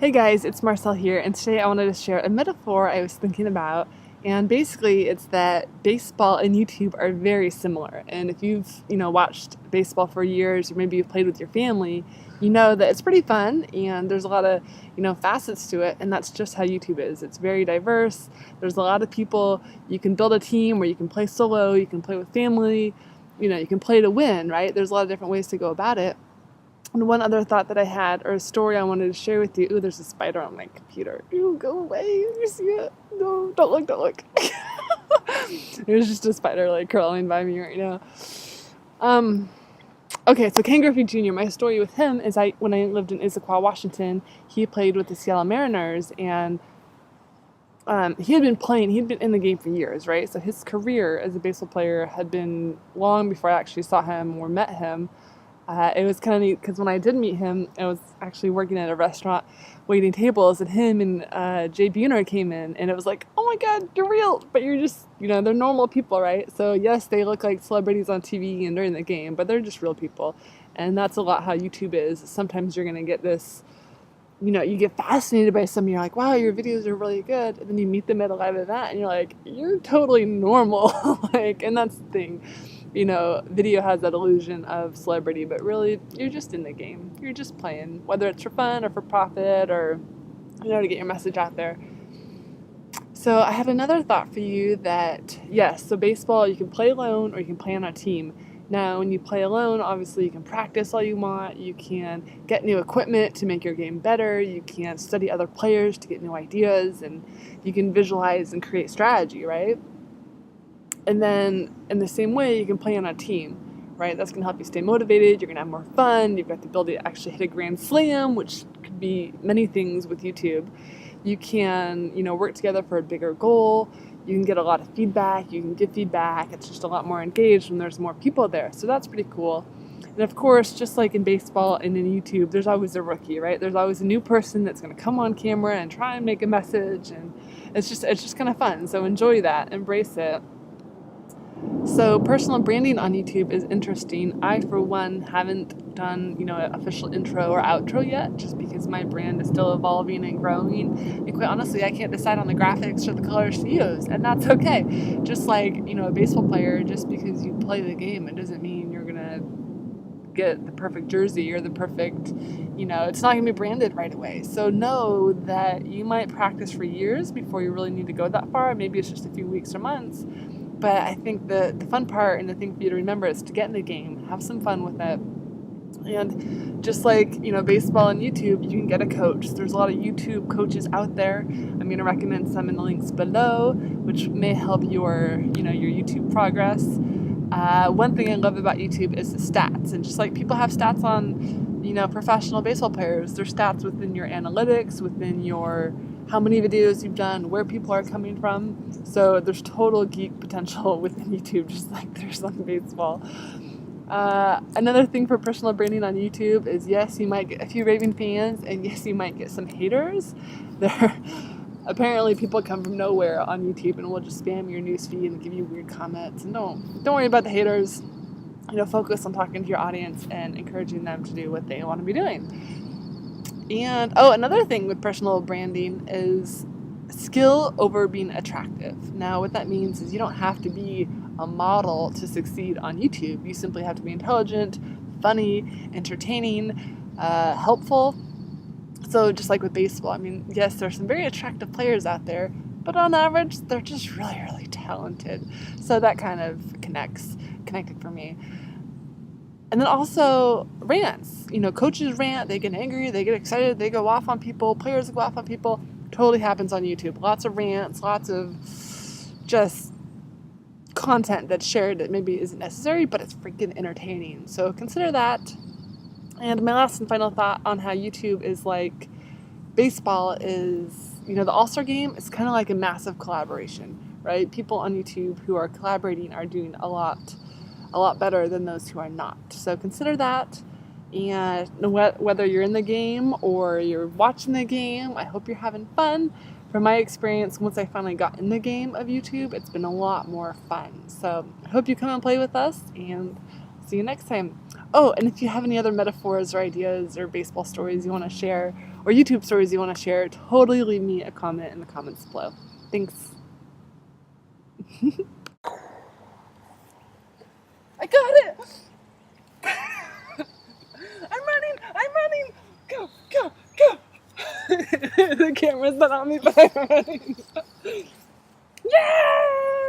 Hey guys, it's Marcel here, and today I wanted to share a metaphor I was thinking about. And basically, it's that baseball and YouTube are very similar. And if you've, watched baseball for years, or maybe you've played with your family, you know that it's pretty fun and there's a lot of, facets to it. And that's just how YouTube is. It's very diverse. There's a lot of people. You can build a team where you can play solo, you can play with family, you can play to win, right? There's a lot of different ways to go about it. And one other thought that I had, or a story I wanted to share with you. Ooh, there's a spider on my computer. Ooh, go away. You see it? No, don't look, don't look. There's just a spider like crawling by me right now. Um, okay, so Ken Griffey Jr., my story with him is when I lived in Issaquah, Washington, he played with the Seattle Mariners, and he'd been in the game for years, right? So his career as a baseball player had been long before I actually saw him or met him. It was kind of neat because when I did meet him, I was actually working at a restaurant waiting tables, and him and Jay Buhner came in, and it was like, oh my God, you're real, but you're just, they're normal people, right? So yes, they look like celebrities on TV and during the game, but they're just real people. And that's a lot how YouTube is. Sometimes you're going to get this, you get fascinated by some, you're like, wow, your videos are really good. And then you meet them at a live event, and you're like, you're totally normal. And that's the thing. Video has that illusion of celebrity, but really, you're just in the game. You're just playing, whether it's for fun or for profit or, to get your message out there. So I had another thought for you that, yes, so baseball, you can play alone or you can play on a team. Now, when you play alone, obviously you can practice all you want. You can get new equipment to make your game better. You can study other players to get new ideas, and you can visualize and create strategy, right? And then in the same way, you can play on a team, right? That's going to help you stay motivated. You're going to have more fun. You've got the ability to actually hit a grand slam, which could be many things with YouTube. You can, work together for a bigger goal. You can get a lot of feedback. You can give feedback. It's just a lot more engaged when there's more people there. So that's pretty cool. And of course, just like in baseball and in YouTube, there's always a rookie, right? There's always a new person that's going to come on camera and try and make a message. And it's just kind of fun. So enjoy that. Embrace it. So personal branding on YouTube is interesting. I, for one, haven't done, an official intro or outro yet, just because my brand is still evolving and growing. And quite honestly, I can't decide on the graphics or the colors to use, and that's okay. Just like, a baseball player, just because you play the game, it doesn't mean you're going to get the perfect jersey or the perfect, it's not going to be branded right away. So know that you might practice for years before you really need to go that far. Maybe it's just a few weeks or months. But I think the fun part and the thing for you to remember is to get in the game, have some fun with it. And just like, baseball and YouTube, you can get a coach. There's a lot of YouTube coaches out there. I'm going to recommend some in the links below, which may help your YouTube progress. One thing I love about YouTube is the stats. And just like people have stats on, professional baseball players, there's stats within your analytics, within your how many videos you've done, where people are coming from. So there's total geek potential within YouTube, just like there's on baseball. Another thing for personal branding on YouTube is, yes, you might get a few raving fans, and yes, you might get some haters. Apparently people come from nowhere on YouTube and will just spam your newsfeed and give you weird comments. And don't worry about the haters. Focus on talking to your audience and encouraging them to do what they want to be doing. And another thing with personal branding is skill over being attractive. Now, what that means is you don't have to be a model to succeed on YouTube. You simply have to be intelligent, funny, entertaining, helpful. So just like with baseball, yes, there's some very attractive players out there, but on average, they're just really, really talented. So that kind of connected for me. And then also rants. Coaches rant, they get angry, they get excited, they go off on people, players go off on people. Totally happens on YouTube. Lots of rants, lots of just content that's shared that maybe isn't necessary, but it's freaking entertaining. So consider that. And my last and final thought on how YouTube is like baseball is, the All-Star game is kind of like a massive collaboration, right? People on YouTube who are collaborating are doing a lot better than those who are not. So consider that. And whether you're in the game or you're watching the game, I hope you're having fun. From my experience, once I finally got in the game of YouTube, it's been a lot more fun. So I hope you come and play with us, and see you next time. Oh, and if you have any other metaphors or ideas or baseball stories you want to share, or YouTube stories you want to share, totally leave me a comment in the comments below. Thanks. I got it! I'm running! Go! The camera's not on me, but I'm running. Yeah!